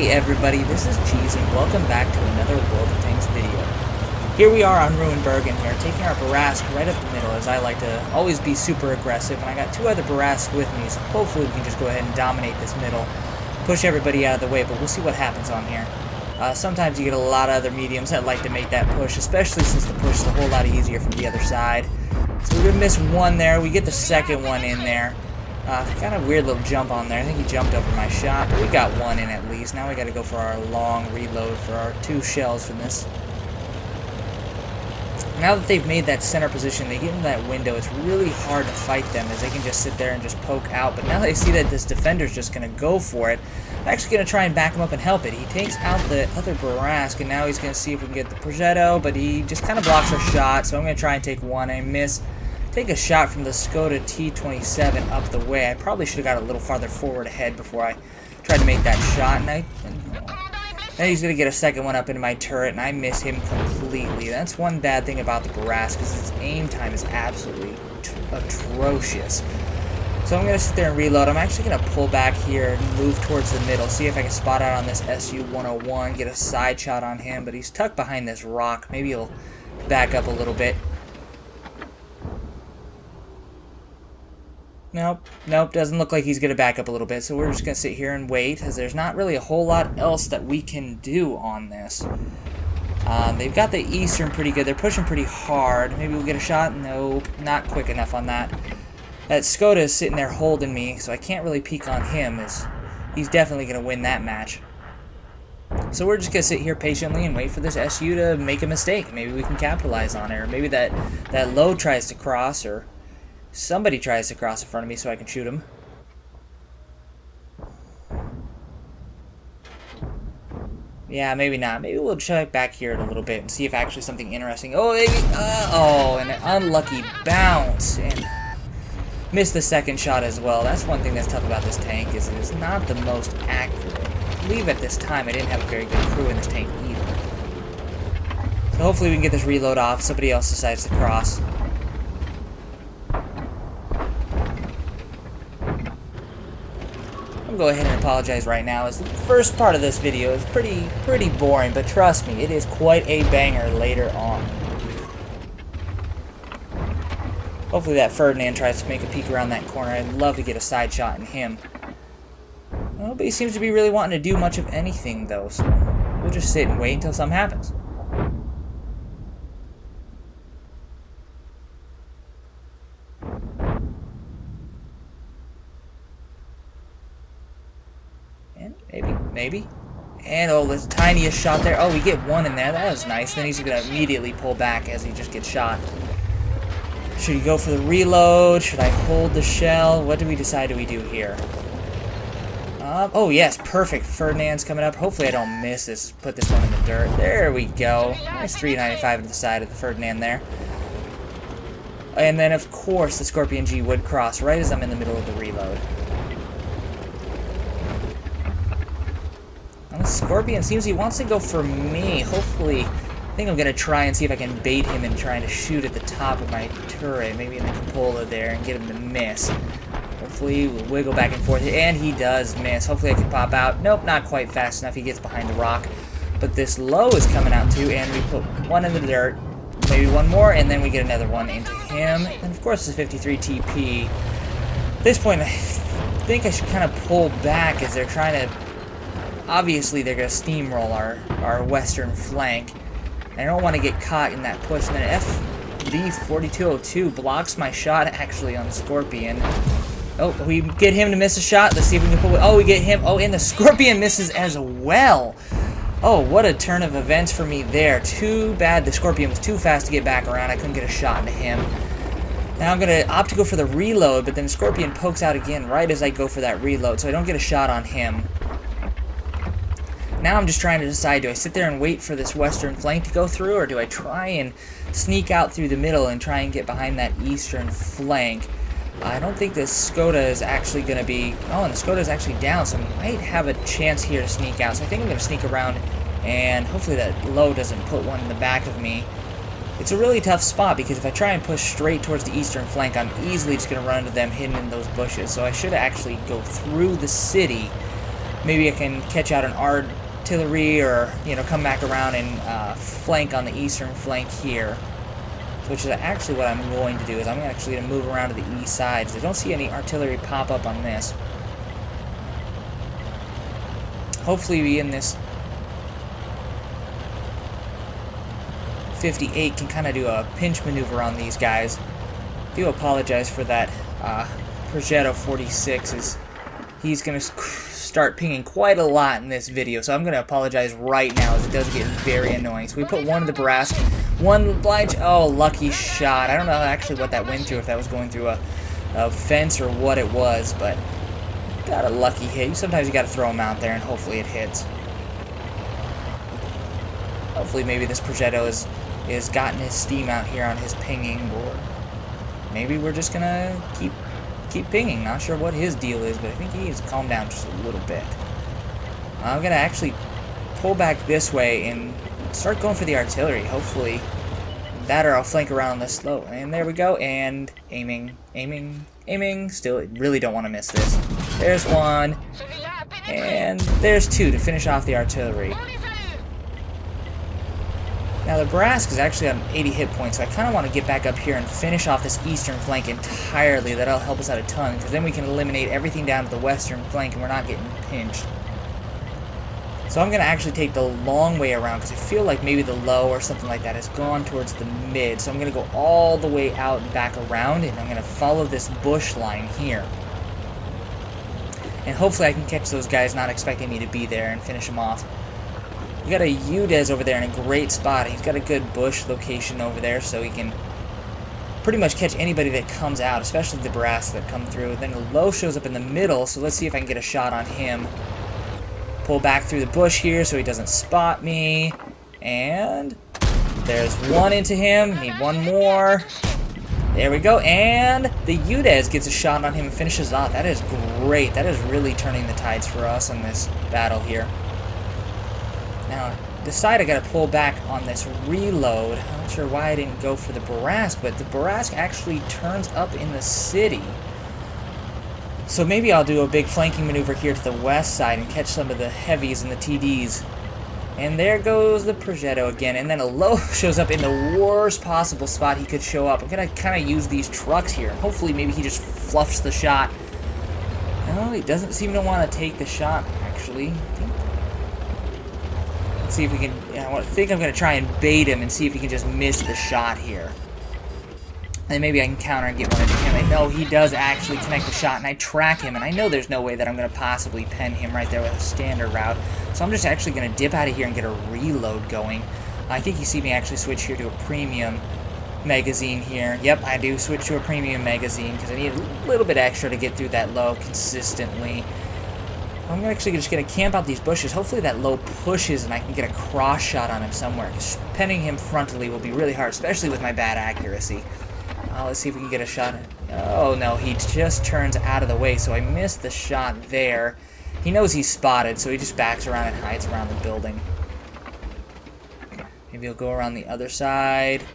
Hey everybody, this is Cheese and welcome back to another World of Tanks video. Here we are on Ruinbergen here, taking our Barask right up the middle, as I like to always be super aggressive, and I got two other Barask with me, so hopefully we can just go ahead and dominate this middle, push everybody out of the way, but we'll see what happens on here. Sometimes you get a lot of other mediums that like to make that push, especially since the push is a whole lot easier from the other side. So we're going to miss one there, we get the second one in there. Kind of weird little jump on there. I think he jumped over my shot, but we got one in at least. Now we got to go for our long reload for our 2 shells from this. Now that they've made that center position, they get in that window. It's really hard to fight them as they can just sit there and just poke out. But now they see that this defender's just going to go for it. I'm actually going to try and back him up and help it. He takes out the other Barask, and now he's going to see if we can get the Progetto, but he just kind of blocks our shot. So I'm going to try and take one. I miss. Take a shot from the Skoda T27 up the way. I probably should have got a little farther forward ahead before I tried to make that shot. And then he's going to get a second one up into my turret, and I miss him completely. That's one bad thing about the Barask, is its aim time is absolutely atrocious. So I'm going to sit there and reload. I'm actually going to pull back here and move towards the middle, see if I can spot out on this SU-101, get a side shot on him, but he's tucked behind this rock. Maybe he'll back up a little bit. Nope, doesn't look like he's going to back up a little bit, so we're just going to sit here and wait, as there's not really a whole lot else that we can do on this. They've got the Eastern pretty good. They're pushing pretty hard. Maybe we'll get a shot? Nope, not quick enough on that. That Skoda is sitting there holding me, so I can't really peek on him, as he's definitely going to win that match. So we're just going to sit here patiently and wait for this SU to make a mistake. Maybe we can capitalize on it, or maybe that load tries to cross, or somebody tries to cross in front of me so I can shoot him. Yeah, maybe not. Maybe we'll check back here a little bit and see if actually something interesting. Oh, maybe. Oh, an unlucky bounce. And missed the second shot as well. That's one thing that's tough about this tank, is it is not the most accurate. I believe at this time I didn't have a very good crew in this tank either. So hopefully we can get this reload off. Somebody else decides to cross. I'll go ahead and apologize right now, as the first part of this video is pretty boring, but trust me, it is quite a banger later on. Hopefully that Ferdinand tries to make a peek around that corner. I'd love to get a side shot in him. Nobody seems to be really wanting to do much of anything though, so we'll just sit and wait until something happens. Maybe. And oh, the tiniest shot there. Oh, we get one in there. That was nice. Then he's going to immediately pull back as he just gets shot. Should he go for the reload? Should I hold the shell? What do we decide we do here? Oh, yes. Perfect. Ferdinand's coming up. Hopefully I don't miss this. Put this one in the dirt. There we go. Nice 395 to the side of the Ferdinand there. And then, of course, the Scorpion G would cross right as I'm in the middle of the reload. The Scorpion seems he wants to go for me. Hopefully, I think I'm going to try and see if I can bait him in trying to shoot at the top of my turret, maybe in the cupola there, and get him to miss. Hopefully, we'll wiggle back and forth, and he does miss. Hopefully I can pop out. Nope, not quite fast enough. He gets behind the rock. But this low is coming out too, and we put one in the dirt, maybe one more, and then we get another one into him. And of course, the 53 TP. At this point, I think I should kind of pull back as they're trying to... Obviously, they're going to steamroll our western flank. I don't want to get caught in that push. And then FD4202 blocks my shot, actually, on the Scorpion. Oh, we get him to miss a shot. Let's see if we can pull it. Oh, we get him. Oh, and the Scorpion misses as well. Oh, what a turn of events for me there. Too bad the Scorpion was too fast to get back around. I couldn't get a shot into him. Now I'm going to opt to go for the reload, but then Scorpion pokes out again right as I go for that reload, so I don't get a shot on him. Now I'm just trying to decide, do I sit there and wait for this western flank to go through, or do I try and sneak out through the middle and try and get behind that eastern flank? I don't think this Skoda is actually going to be... Oh, and the Skoda is actually down, so I might have a chance here to sneak out. So I think I'm going to sneak around, and hopefully that low doesn't put one in the back of me. It's a really tough spot, because if I try and push straight towards the eastern flank, I'm easily just going to run into them hidden in those bushes. So I should actually go through the city maybe I can catch out an artillery or, you know, come back around and flank on the eastern flank here. Which is actually what I'm going to do, is I'm actually going to move around to the east side. I don't see any artillery pop up on this. Hopefully we in this 58 can kind of do a pinch maneuver on these guys. I do apologize for that. Progetto 46 he's going to start pinging quite a lot in this video, so I'm going to apologize right now, as it does get very annoying. So we put one of the Bourrasque, one blind, oh, lucky shot. I don't know actually what that went through, if that was going through a fence or what it was, but got a lucky hit. Sometimes you got to throw them out there and hopefully it hits. Hopefully maybe this Progetto is gotten his steam out here on his pinging, or maybe we're just going to keep pinging. Not sure what his deal is, but I think he needs to calm down just a little bit. I'm going to actually pull back this way and start going for the artillery. Hopefully that, or I'll flank around this slow. And there we go. And aiming. Still, really don't want to miss this. There's one. And there's two to finish off the artillery. Now the Bourrasque is actually on 80 hit points, so I kind of want to get back up here and finish off this eastern flank entirely. That'll help us out a ton, because then we can eliminate everything down to the western flank and we're not getting pinched. So I'm going to actually take the long way around, because I feel like maybe the low or something like that has gone towards the mid. So I'm going to go all the way out and back around, and I'm going to follow this bush line here. And hopefully I can catch those guys not expecting me to be there and finish them off. We got a Udez over there in a great spot. He's got a good bush location over there, so he can pretty much catch anybody that comes out, especially the Bourrasque that come through. Then the low shows up in the middle, so let's see if I can get a shot on him. Pull back through the bush here so he doesn't spot me. And there's one into him. Need one more. There we go. And the Udez gets a shot on him and finishes off. That is great. That is really turning the tides for us in this battle here. Now, decide I gotta pull back on this reload. I'm not sure why I didn't go for the Bourrasque, but the Bourrasque actually turns up in the city. So maybe I'll do a big flanking maneuver here to the west side and catch some of the heavies and the TDs. And there goes the Progetto again, and then a low shows up in the worst possible spot he could show up. I'm gonna kind of use these trucks here. Hopefully maybe he just fluffs the shot. No, he doesn't seem to want to take the shot, actually. See if we can. I think I'm going to try and bait him and see if he can just miss the shot here. And maybe I can counter and get one into him. I know he does actually connect the shot, and I track him, and I know there's no way that I'm going to possibly pen him right there with a standard route. So I'm just actually going to dip out of here and get a reload going. I think you see me actually switch here to a premium magazine here. Yep, I do switch to a premium magazine because I need a little bit extra to get through that low consistently. I'm actually just going to camp out these bushes. Hopefully that low pushes and I can get a cross shot on him somewhere, because penning him frontally will be really hard, especially with my bad accuracy. Let's see if we can get a shot. Oh no, he just turns out of the way, so I missed the shot there. He knows he's spotted, so he just backs around and hides around the building. Maybe he'll go around the other side.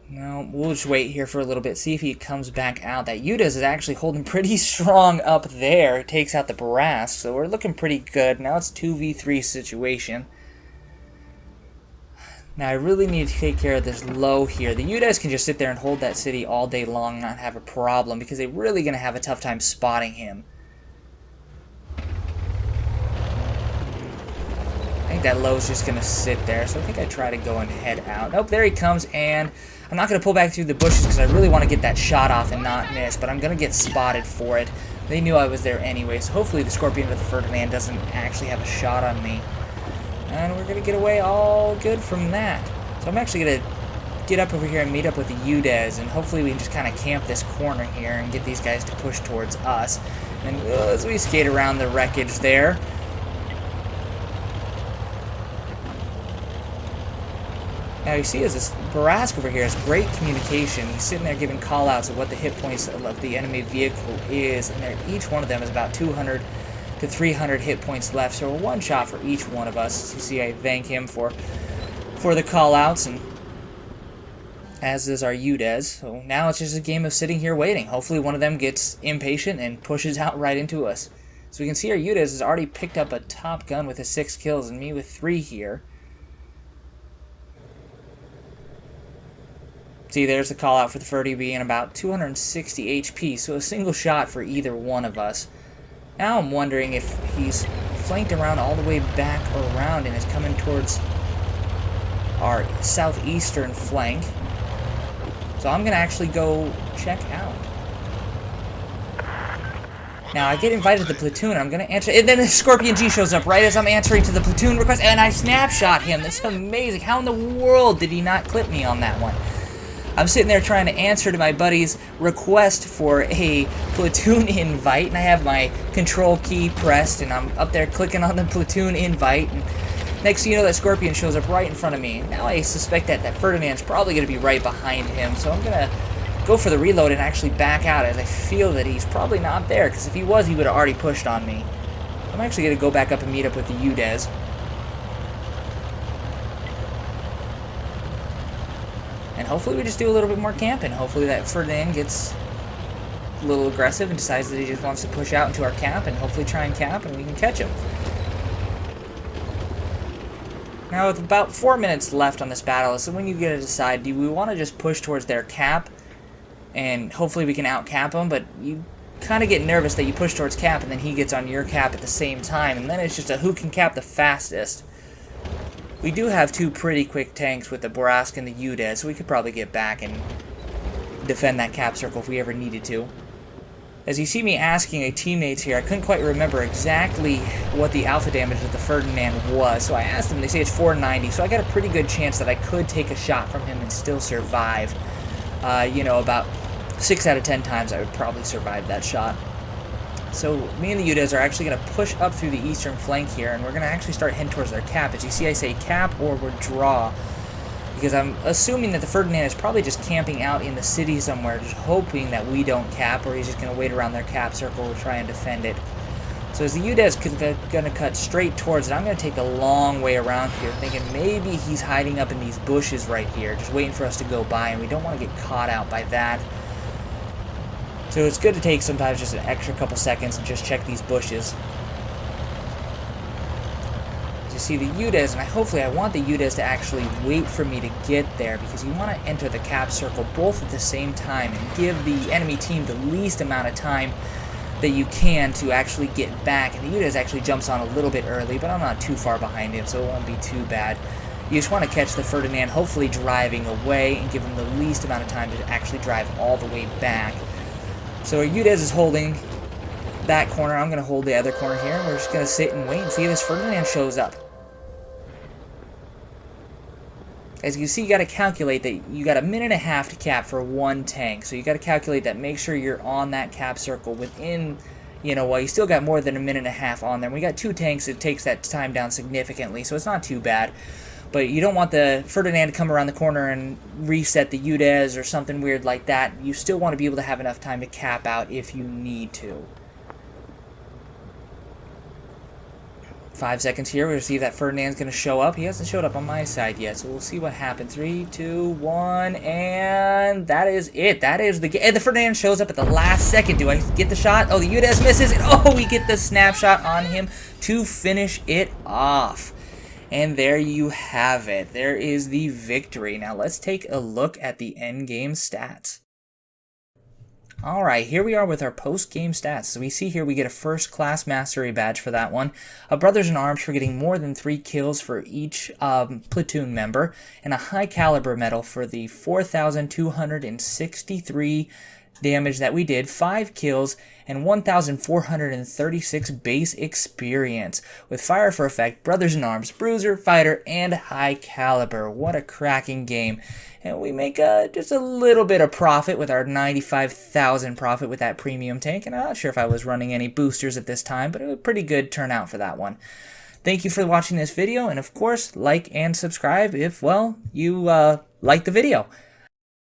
No, we'll just wait here for a little bit, see if he comes back out. That Udez is actually holding pretty strong up there. It takes out the Bourrasque, so we're looking pretty good. Now it's 2v3 situation. Now I really need to take care of this low here. The Udez can just sit there and hold that city all day long and not have a problem, because they're really going to have a tough time spotting him. I think that low is just going to sit there, so I think I try to go and head out. Nope, there he comes, and I'm not going to pull back through the bushes because I really want to get that shot off and not miss, but I'm going to get spotted for it. They knew I was there anyway, so hopefully the Scorpion of the Ferdinand doesn't actually have a shot on me. And we're going to get away all good from that. So I'm actually going to get up over here and meet up with the Udez, and hopefully we can just kind of camp this corner here and get these guys to push towards us. And as we skate around the wreckage there, now you see as this Bourrasque over here has great communication. He's sitting there giving call-outs of what the hit points of the enemy vehicle is, and each one of them is about 200 to 300 hit points left, so one shot for each one of us. As you see, I thank him for the call-outs, and as is our Udez. So now it's just a game of sitting here waiting. Hopefully one of them gets impatient and pushes out right into us. So we can see our Udez has already picked up a top gun with his 6 kills and me with 3 here. See, there's the call out for the Ferdy being about 260 HP, so a single shot for either one of us. Now I'm wondering if he's flanked around all the way back around and is coming towards our southeastern flank. So I'm going to actually go check out. Now I get invited to the platoon, I'm going to answer, and then the Scorpion G shows up right as I'm answering to the platoon request, and I snapshot him. That's amazing. How in the world did he not clip me on that one? I'm sitting there trying to answer to my buddy's request for a platoon invite, and I have my control key pressed, and I'm up there clicking on the platoon invite, and next thing you know, that Scorpion shows up right in front of me. Now I suspect that Ferdinand's probably going to be right behind him, so I'm going to go for the reload and actually back out as I feel that he's probably not there, because if he was, he would have already pushed on me. I'm actually going to go back up and meet up with the Udez. And hopefully we just do a little bit more camping. Hopefully that Ferdinand gets a little aggressive and decides that he just wants to push out into our camp and hopefully try and cap and we can catch him. Now with about 4 minutes left on this battle, so when you get to decide, do we want to just push towards their cap and hopefully we can out-cap them, but you kind of get nervous that you push towards cap and then he gets on your cap at the same time, and then it's just a who can cap the fastest. We do have 2 pretty quick tanks with the Borask and the Udez, so we could probably get back and defend that cap circle if we ever needed to. As you see me asking a teammates here, I couldn't quite remember exactly what the alpha damage of the Ferdinand was, so I asked them, they say it's 490, so I got a pretty good chance that I could take a shot from him and still survive. You know, about 6 out of 10 times I would probably survive that shot. So me and the Udez are actually going to push up through the eastern flank here, and we're going to actually start heading towards their cap. As you see, I say cap or withdraw, because I'm assuming that the Ferdinand is probably just camping out in the city somewhere, just hoping that we don't cap, or he's just going to wait around their cap circle to try and defend it. So as the Udez is going to cut straight towards it, I'm going to take a long way around here, thinking maybe he's hiding up in these bushes right here, just waiting for us to go by, and we don't want to get caught out by that. So it's good to take sometimes just an extra couple seconds and just check these bushes. As you see the Udez, and hopefully I want the Udez to actually wait for me to get there, because you want to enter the cap circle both at the same time and give the enemy team the least amount of time that you can to actually get back. And the Udez actually jumps on a little bit early, but I'm not too far behind him, so it won't be too bad. You just want to catch the Ferdinand, hopefully driving away, and give him the least amount of time to actually drive all the way back. So our Udez is holding that corner. I'm going to hold the other corner here. We're just going to sit and wait and see if this Ferdinand shows up. As you can see, you got to calculate that you got a minute and a half to cap for 1 tank. So you got to calculate that. Make sure you're on that cap circle within, you know, well, you still got more than a minute and a half on there. When we got 2 tanks, it takes that time down significantly. So it's not too bad. But you don't want the Ferdinand to come around the corner and reset the Udez or something weird like that. You still want to be able to have enough time to cap out if you need to. 5 seconds here. We'll see if that Ferdinand's going to show up. He hasn't showed up on my side yet, so we'll see what happens. 3, 2, 1, and that is it. That is the game. And the Ferdinand shows up at the last second. Do I get the shot? Oh, the Udez misses, and oh, we get the snapshot on him to finish it off. And there you have it. There is the victory. Now let's take a look at the endgame stats. Alright, here we are with our post-game stats. So we see here we get a first class mastery badge for that one. A Brothers in Arms for getting more than 3 kills for each platoon member. And a high caliber medal for the 4,263 damage that we did, 5 kills, and 1,436 base experience. With Fire for Effect, Brothers in Arms, Bruiser, Fighter, and High Caliber. What a cracking game. And we make just a little bit of profit with our 95,000 profit with that premium tank. And I'm not sure if I was running any boosters at this time, but it was a pretty good turnout for that one. Thank you for watching this video, and of course, like and subscribe if, well, you like the video.